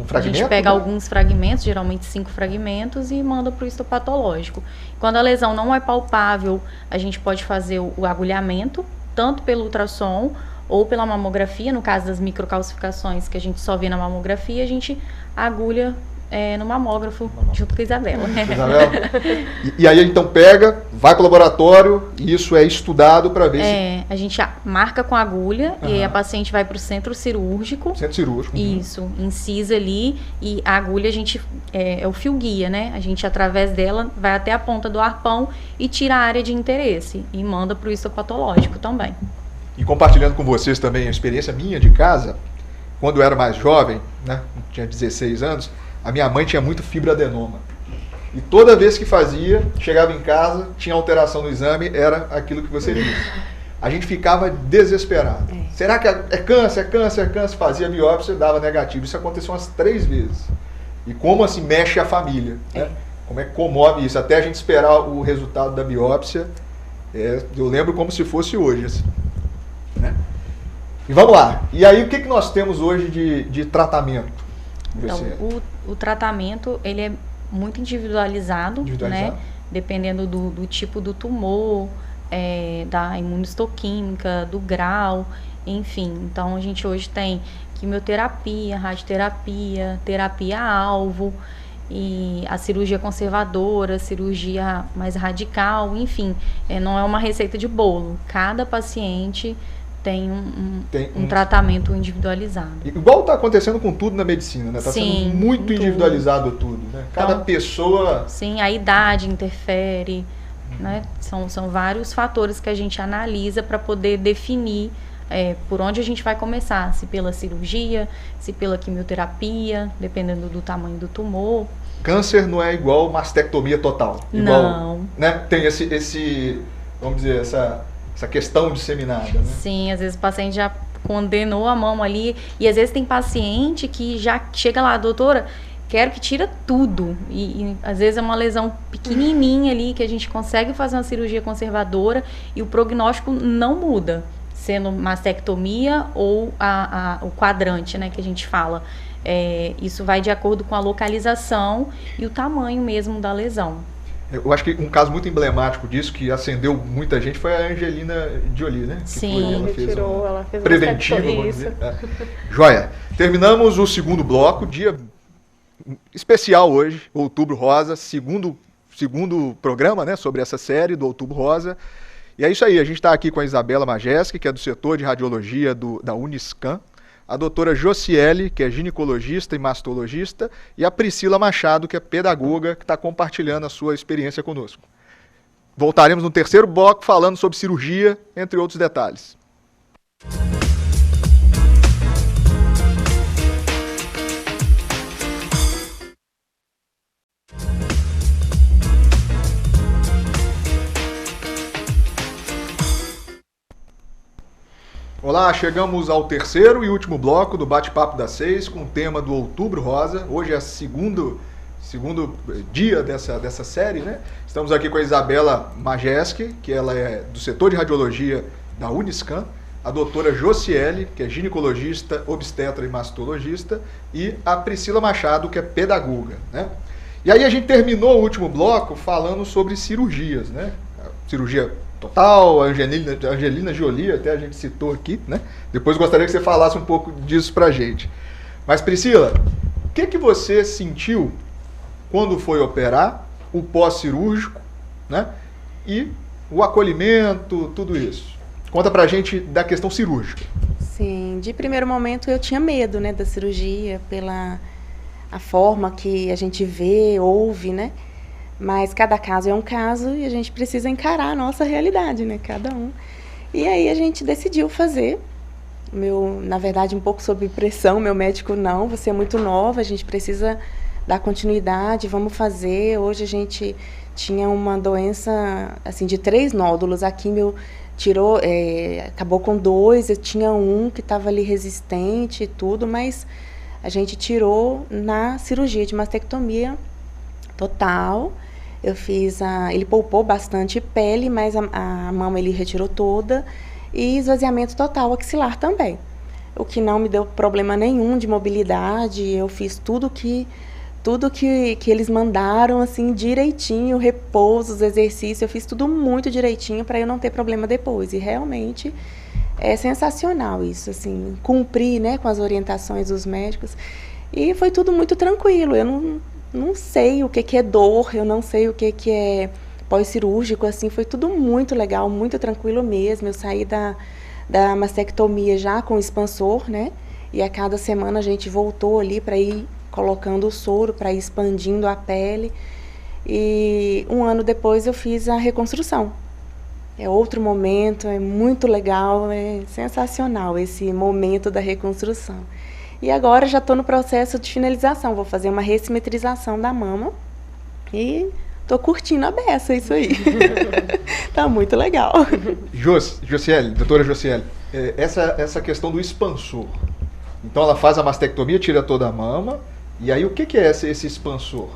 fragmento? A gente pega né? alguns fragmentos, geralmente 5 fragmentos, e manda para o histopatológico. Quando a lesão não é palpável, a gente pode fazer o agulhamento, tanto pelo ultrassom ou pela mamografia. No caso das microcalcificações que a gente só vê na mamografia, a gente agulha no mamógrafo junto com a Isabela. Isabela? E aí então pega, vai para o laboratório e isso é estudado para ver se... A gente marca com a agulha e aí a paciente vai para o centro cirúrgico. Centro cirúrgico. Isso, incisa ali e a agulha a gente é o fio guia, né? A gente através dela vai até a ponta do arpão e tira a área de interesse e manda para o histopatológico também. E compartilhando com vocês também a experiência minha de casa, quando eu era mais jovem, né, tinha 16 anos, a minha mãe tinha muito fibroadenoma. E toda vez que fazia, chegava em casa, tinha alteração no exame, era aquilo que você disse. A gente ficava desesperado. Será que é câncer, é câncer, é câncer? Fazia biópsia, dava negativo. Isso aconteceu umas 3 vezes. E como assim mexe a família, né? Como é que comove isso? Até a gente esperar o resultado da biópsia, eu lembro como se fosse hoje, assim, né? E vamos lá. E aí, o que nós temos hoje de tratamento? Então, o tratamento, ele é muito individualizado, né? Dependendo do tipo do tumor, da imunistoquímica, do grau, enfim. Então, a gente hoje tem quimioterapia, radioterapia, terapia-alvo, e a cirurgia conservadora, cirurgia mais radical, enfim. Não é uma receita de bolo. Cada paciente tem um tratamento individualizado. Igual está acontecendo com tudo na medicina, né? Está sendo muito individualizado tudo, né? Cada pessoa... Sim, a idade interfere, né? São vários fatores que a gente analisa para poder definir por onde a gente vai começar, se pela cirurgia, se pela quimioterapia, dependendo do tamanho do tumor. Câncer não é igual mastectomia total. Igual, não. Né? Tem esse vamos dizer, essa questão disseminada, né? Sim, às vezes o paciente já condenou a mama ali, e às vezes tem paciente que já chega lá, doutora, quero que tira tudo, e às vezes é uma lesão pequenininha ali, que a gente consegue fazer uma cirurgia conservadora, e o prognóstico não muda, sendo mastectomia ou o quadrante, né, que a gente fala. Isso vai de acordo com a localização e o tamanho mesmo da lesão. Eu acho que um caso muito emblemático disso, que acendeu muita gente, foi a Angelina Jolie, né? Sim, ela fez preventiva, vamos dizer. Joia. Terminamos o segundo bloco, dia especial hoje, Outubro Rosa, segundo programa, né, sobre essa série do Outubro Rosa. E é isso aí, a gente está aqui com a Isabela Majeski, que é do setor de radiologia da Uniscan, a doutora Josiele, que é ginecologista e mastologista, e a Priscila Machado, que é pedagoga, que está compartilhando a sua experiência conosco. Voltaremos no terceiro bloco falando sobre cirurgia, entre outros detalhes. Olá, chegamos ao terceiro e último bloco do Bate-Papo das 6 com o tema do Outubro Rosa. Hoje é o segundo dia dessa série, né? Estamos aqui com a Isabela Majeski, que ela é do setor de radiologia da Uniscan, a doutora Josiele, que é ginecologista, obstetra e mastologista, e a Priscila Machado, que é pedagoga, né? E aí a gente terminou o último bloco falando sobre cirurgias, né? Cirurgia total, a Angelina Jolie, até a gente citou aqui, né? Depois gostaria que você falasse um pouco disso pra gente. Mas, Priscila, o que você sentiu quando foi operar, o pós-cirúrgico, né? E o acolhimento, tudo isso? Conta pra gente da questão cirúrgica. Sim, de primeiro momento eu tinha medo, né, da cirurgia, pela a forma que a gente vê, ouve, né? Mas cada caso é um caso e a gente precisa encarar a nossa realidade, né? Cada um. E aí a gente decidiu fazer. Na verdade, um pouco sob pressão, meu médico, não, você é muito nova, a gente precisa dar continuidade, vamos fazer. Hoje a gente tinha uma doença, assim, de 3 nódulos. A químio tirou, acabou com 2, eu tinha um que estava ali resistente e tudo, mas a gente tirou na cirurgia de mastectomia total. Eu fiz ele poupou bastante pele, mas a mama ele retirou toda, e esvaziamento total axilar também. O que não me deu problema nenhum de mobilidade, eu fiz tudo que eles mandaram, assim, direitinho, repousos, exercícios, eu fiz tudo muito direitinho para eu não ter problema depois. E realmente é sensacional isso, assim, cumprir, né, com as orientações dos médicos. E foi tudo muito tranquilo, eu não sei o que é dor, eu não sei o que é pós-cirúrgico, assim, foi tudo muito legal, muito tranquilo mesmo. Eu saí da mastectomia já com expansor, né? E a cada semana a gente voltou ali para ir colocando o soro, para ir expandindo a pele. E 1 ano depois eu fiz a reconstrução. É outro momento, é muito legal, é sensacional esse momento da reconstrução. E agora já estou no processo de finalização, vou fazer uma ressimetrização da mama e estou curtindo a beça, isso aí. Tá muito legal. Josiele, doutora Josiele, essa questão do expansor. Então ela faz a mastectomia, tira toda a mama, e aí o que é esse expansor?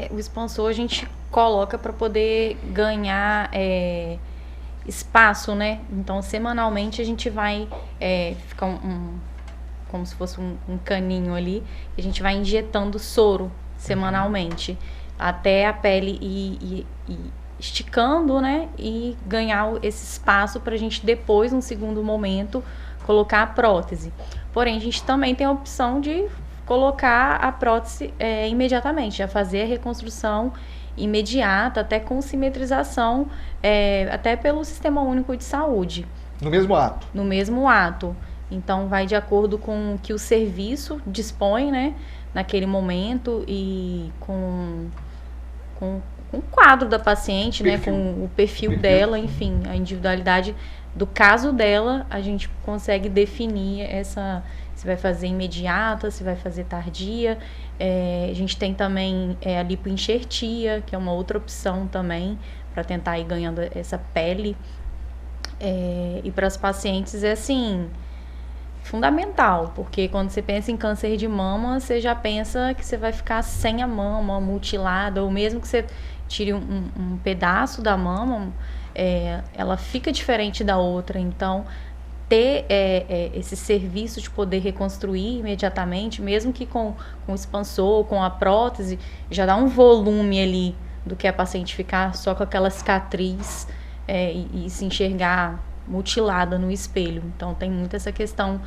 O expansor a gente coloca para poder ganhar espaço, né? Então semanalmente a gente vai ficar como se fosse um caninho ali, e a gente vai injetando soro semanalmente, até a pele ir esticando, né, e ganhar esse espaço para a gente depois, num segundo momento, colocar a prótese. Porém, a gente também tem a opção de colocar a prótese imediatamente, já fazer a reconstrução imediata, até com simetrização, até pelo Sistema Único de Saúde. No mesmo ato? No mesmo ato. Então, vai de acordo com o que o serviço dispõe, né, naquele momento e com o quadro da paciente, né, com o perfil dela, enfim, a individualidade do caso dela, a gente consegue definir se vai fazer imediata, se vai fazer tardia. A gente tem também a lipoenxertia, que é uma outra opção também, para tentar ir ganhando essa pele. E para as pacientes é assim, fundamental, porque quando você pensa em câncer de mama, você já pensa que você vai ficar sem a mama, mutilada, ou mesmo que você tire um pedaço da mama, ela fica diferente da outra. Então, ter esse serviço de poder reconstruir imediatamente, mesmo que com o expansor, com a prótese, já dá um volume ali do que a paciente ficar só com aquela cicatriz e se enxergar mutilada no espelho. Então, tem muito essa questão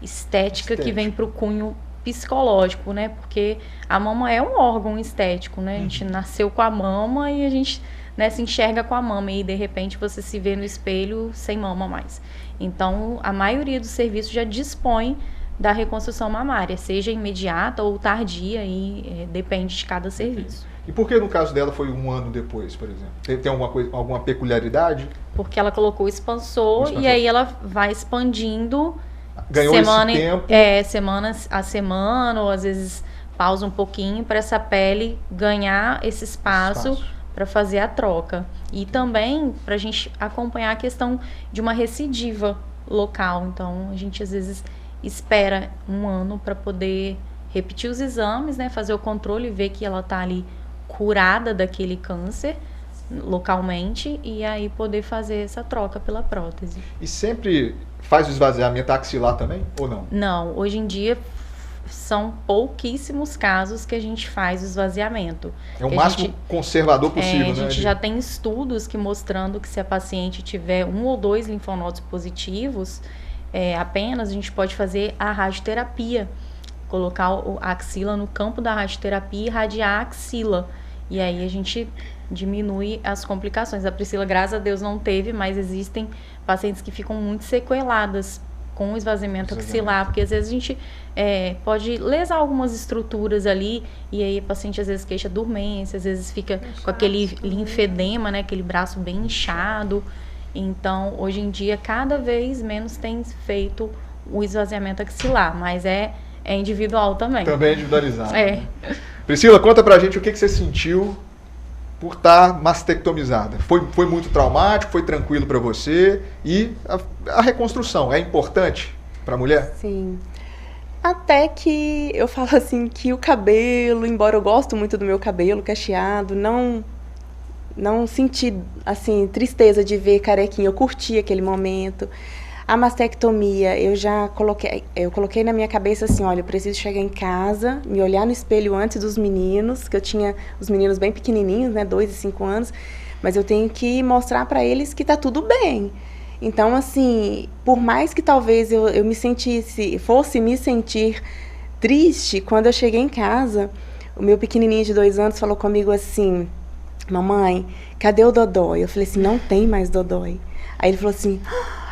estética que vem para o cunho psicológico, né? Porque a mama é um órgão estético, né? A gente nasceu com a mama e a gente, né, se enxerga com a mama e de repente você se vê no espelho sem mama mais. Então, a maioria dos serviços já dispõe da reconstrução mamária, seja imediata ou tardia, e depende de cada serviço. E por que no caso dela foi 1 ano depois, por exemplo? Tem alguma peculiaridade? Porque ela colocou o expansor e aí ela vai expandindo. Ganhou semana, esse tempo? Semana a semana, ou às vezes pausa um pouquinho para essa pele ganhar esse espaço para fazer a troca. E também para a gente acompanhar a questão de uma recidiva local. Então, a gente às vezes espera 1 ano para poder repetir os exames, né, fazer o controle e ver que ela está ali curada daquele câncer localmente, e aí poder fazer essa troca pela prótese. E sempre faz o esvaziamento axilar também, ou não? Não, hoje em dia são pouquíssimos casos que a gente faz o esvaziamento. É o máximo conservador possível, né? A gente já tem estudos que mostrando que se a paciente tiver 1 ou 2 linfonodos positivos, apenas a gente pode fazer a radioterapia, colocar a axila no campo da radioterapia e irradiar a axila. E aí a gente diminui as complicações. A Priscila, graças a Deus, não teve, mas existem pacientes que ficam muito sequeladas com o esvaziamento axilar, porque às vezes a gente pode lesar algumas estruturas ali, e aí a paciente às vezes queixa dormência, às vezes fica com aquele linfedema, né, aquele braço bem inchado. Então, hoje em dia, cada vez menos tem feito o esvaziamento axilar, mas é individual também. Também é individualizado. Né? Priscila, conta pra gente o que você sentiu por estar mastectomizada. Foi muito traumático, foi tranquilo para você, e a reconstrução é importante para a mulher? Sim. Até que eu falo assim que o cabelo, embora eu gosto muito do meu cabelo cacheado, não senti assim tristeza de ver carequinha, eu curti aquele momento. A mastectomia, eu coloquei na minha cabeça assim, olha, eu preciso chegar em casa, me olhar no espelho antes dos meninos, que eu tinha os meninos bem pequenininhos, né, 2 e 5 anos, mas eu tenho que mostrar para eles que tá tudo bem. Então, assim, por mais que talvez eu fosse me sentir triste, quando eu cheguei em casa, o meu pequenininho de 2 anos falou comigo assim, mamãe, cadê o Dodói? Eu falei assim, não tem mais Dodói. Aí ele falou assim,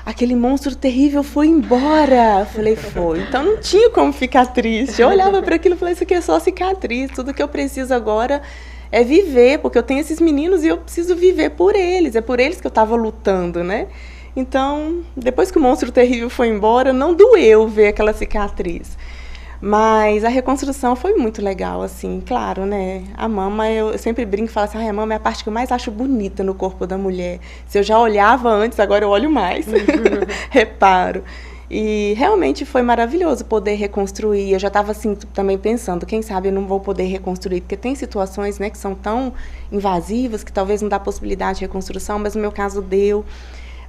aquele monstro terrível foi embora. Eu falei, foi. Então não tinha como ficar triste. Eu olhava para aquilo e falei, isso aqui é só cicatriz. Tudo que eu preciso agora é viver, porque eu tenho esses meninos e eu preciso viver por eles. É por eles que eu estava lutando, né? Então, depois que o monstro terrível foi embora, não doeu ver aquela cicatriz. Mas a reconstrução foi muito legal, assim, claro, né? A mama, eu sempre brinco e falo assim, a mama é a parte que eu mais acho bonita no corpo da mulher. Se eu já olhava antes, agora eu olho mais. Reparo. E realmente foi maravilhoso poder reconstruir. Eu já estava assim, também pensando, quem sabe eu não vou poder reconstruir, porque tem situações, né, que são tão invasivas que talvez não dá possibilidade de reconstrução, mas no meu caso deu.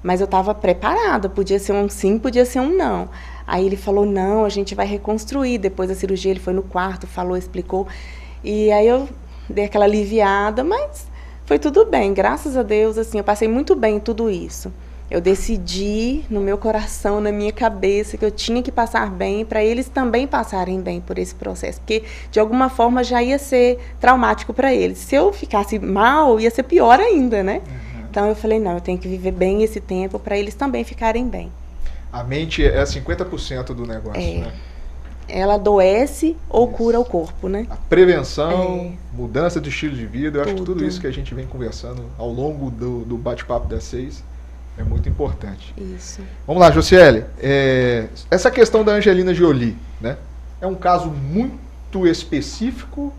Mas eu estava preparada, podia ser um sim, podia ser um não. Aí ele falou, não, a gente vai reconstruir. Depois da cirurgia ele foi no quarto, falou, explicou. E aí eu dei aquela aliviada, mas foi tudo bem. Graças a Deus, assim, eu passei muito bem em tudo isso. Eu decidi no meu coração, na minha cabeça, que eu tinha que passar bem para eles também passarem bem por esse processo. Porque, de alguma forma, já ia ser traumático para eles. Se eu ficasse mal, ia ser pior ainda, né? Então eu falei, não, eu tenho que viver bem esse tempo para eles também ficarem bem. A mente é 50% do negócio, né? Ela adoece ou cura o corpo, né? A prevenção, mudança de estilo de vida, eu acho que tudo isso que a gente vem conversando ao longo do bate-papo das 6 é muito importante. Isso. Vamos lá, Josiele. Essa questão da Angelina Jolie, né? É um caso muito específico.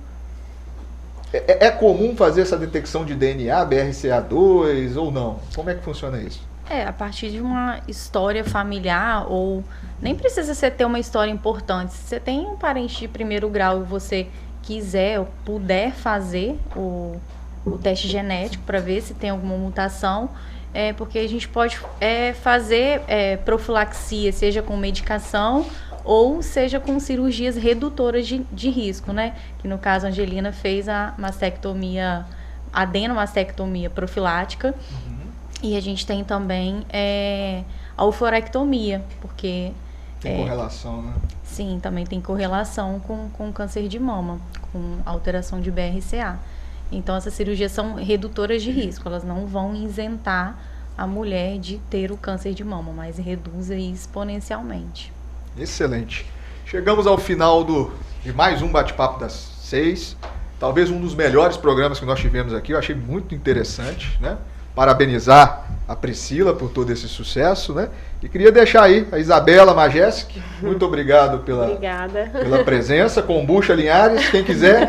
É comum fazer essa detecção de DNA, BRCA2 ou não? Como é que funciona isso? A partir de uma história familiar, ou nem precisa você ter uma história importante. Se você tem um parente de primeiro grau e você quiser ou puder fazer o teste genético para ver se tem alguma mutação, porque a gente pode fazer profilaxia, seja com medicação ou seja com cirurgias redutoras de risco, né? Que no caso a Angelina fez a mastectomia, adenomastectomia profilática. E a gente tem também a oforectomia, porque... Tem correlação, né? Sim, também tem correlação com câncer de mama, com alteração de BRCA. Então, essas cirurgias são redutoras de risco, elas não vão isentar a mulher de ter o câncer de mama, mas reduz aí exponencialmente. Excelente. Chegamos ao final de mais um Bate-Papo das 6. Talvez um dos melhores programas que nós tivemos aqui, eu achei muito interessante, né? Parabenizar a Priscila por todo esse sucesso, né? E queria deixar aí a Isabela Majewski. Muito obrigado pela presença. Kombucha Linhares, quem quiser,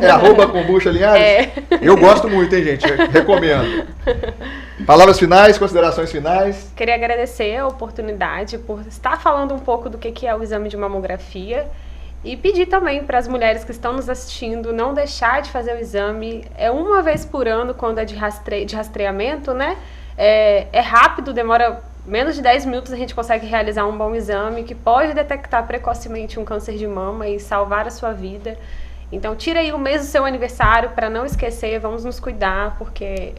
@Kombucha Linhares. Eu gosto muito, hein, gente? Recomendo. Palavras finais, considerações finais. Queria agradecer a oportunidade por estar falando um pouco do que é o exame de mamografia. E pedir também para as mulheres que estão nos assistindo não deixar de fazer o exame. É uma vez por ano, quando é de rastreamento, né? É rápido, demora menos de 10 minutos, a gente consegue realizar um bom exame que pode detectar precocemente um câncer de mama e salvar a sua vida. Então, tira aí o mês do seu aniversário para não esquecer, vamos nos cuidar, porque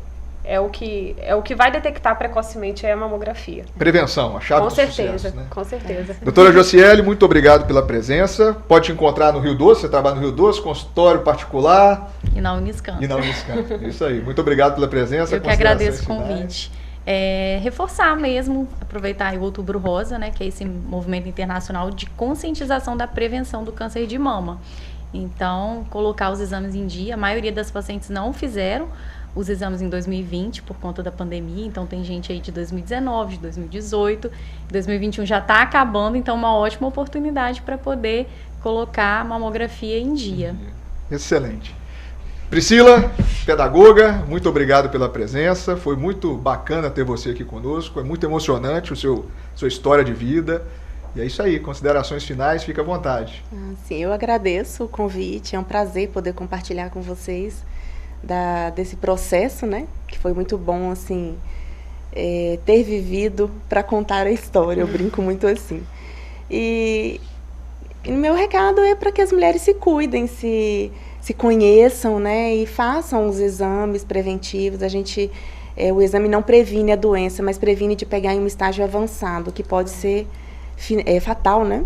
é o que vai detectar precocemente a mamografia. Prevenção, a chave do sucesso, né? Com certeza. Doutora Josiele, muito obrigado pela presença. Pode te encontrar no Rio Doce, você trabalha no Rio Doce, consultório particular. E na Uniscan. Isso aí. Muito obrigado pela presença. Eu que agradeço o convite. Reforçar mesmo, aproveitar o Outubro Rosa, né, que é esse movimento internacional de conscientização da prevenção do câncer de mama. Então, colocar os exames em dia. A maioria das pacientes não fizeram os exames em 2020 por conta da pandemia, então tem gente aí de 2019, de 2018, 2021 já está acabando, então uma ótima oportunidade para poder colocar a mamografia em dia. Excelente. Priscila, pedagoga, muito obrigado pela presença, foi muito bacana ter você aqui conosco, é muito emocionante sua história de vida, e é isso aí, considerações finais, fica à vontade. Sim, eu agradeço o convite, é um prazer poder compartilhar com vocês desse processo, né, que foi muito bom, assim, ter vivido para contar a história, eu brinco muito assim. E o meu recado é para que as mulheres se cuidem, se conheçam, né, e façam os exames preventivos. O exame não previne a doença, mas previne de pegar em um estágio avançado, que pode ser fatal, né?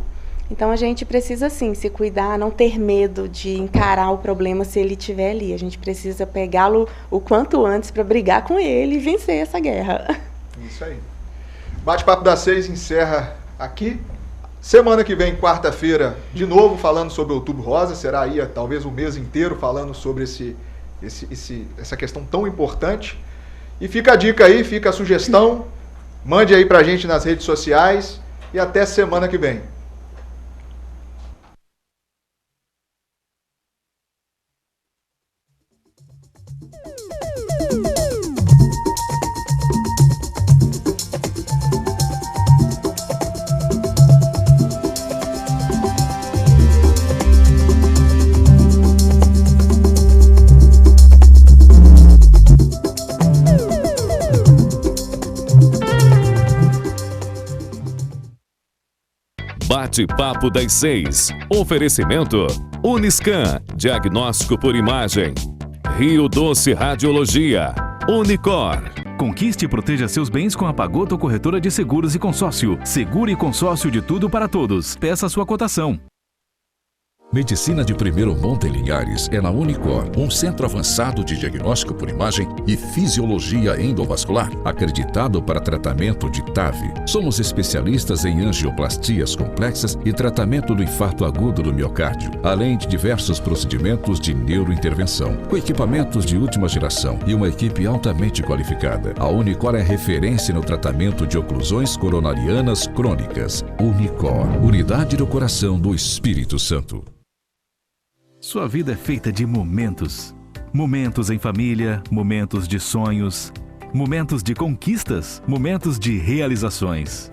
Então, a gente precisa, sim, se cuidar, não ter medo de encarar o problema se ele estiver ali. A gente precisa pegá-lo o quanto antes para brigar com ele e vencer essa guerra. Isso aí. Bate-Papo das 6 encerra aqui. Semana que vem, quarta-feira, de novo falando sobre o Outubro Rosa. Será aí talvez o mês inteiro falando sobre essa questão tão importante. E fica a dica aí, fica a sugestão. Mande aí pra gente nas redes sociais. E até semana que vem. Bate-Papo das 6. Oferecimento Uniscan, diagnóstico por imagem. Rio Doce Radiologia. Unicor. Conquiste e proteja seus bens com a Pagoto Corretora de Seguros e Consórcio. Seguro e consórcio de tudo para todos. Peça sua cotação. Medicina de Primeiro Monte em Linhares é na Unicor, um centro avançado de diagnóstico por imagem e fisiologia endovascular, acreditado para tratamento de TAV. Somos especialistas em angioplastias complexas e tratamento do infarto agudo do miocárdio, além de diversos procedimentos de neurointervenção, com equipamentos de última geração e uma equipe altamente qualificada. A Unicor é referência no tratamento de oclusões coronarianas crônicas. Unicor, Unidade do Coração do Espírito Santo. Sua vida é feita de momentos. Momentos em família, momentos de sonhos, momentos de conquistas, momentos de realizações.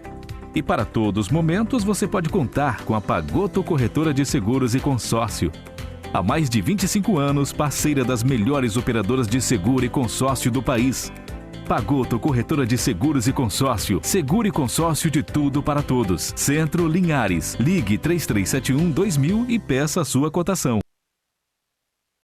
E para todos os momentos você pode contar com a Pagoto Corretora de Seguros e Consórcio. Há mais de 25 anos, parceira das melhores operadoras de seguro e consórcio do país. Pagoto Corretora de Seguros e Consórcio. Seguro e consórcio de tudo para todos. Centro Linhares. Ligue 3371-2000 e peça a sua cotação.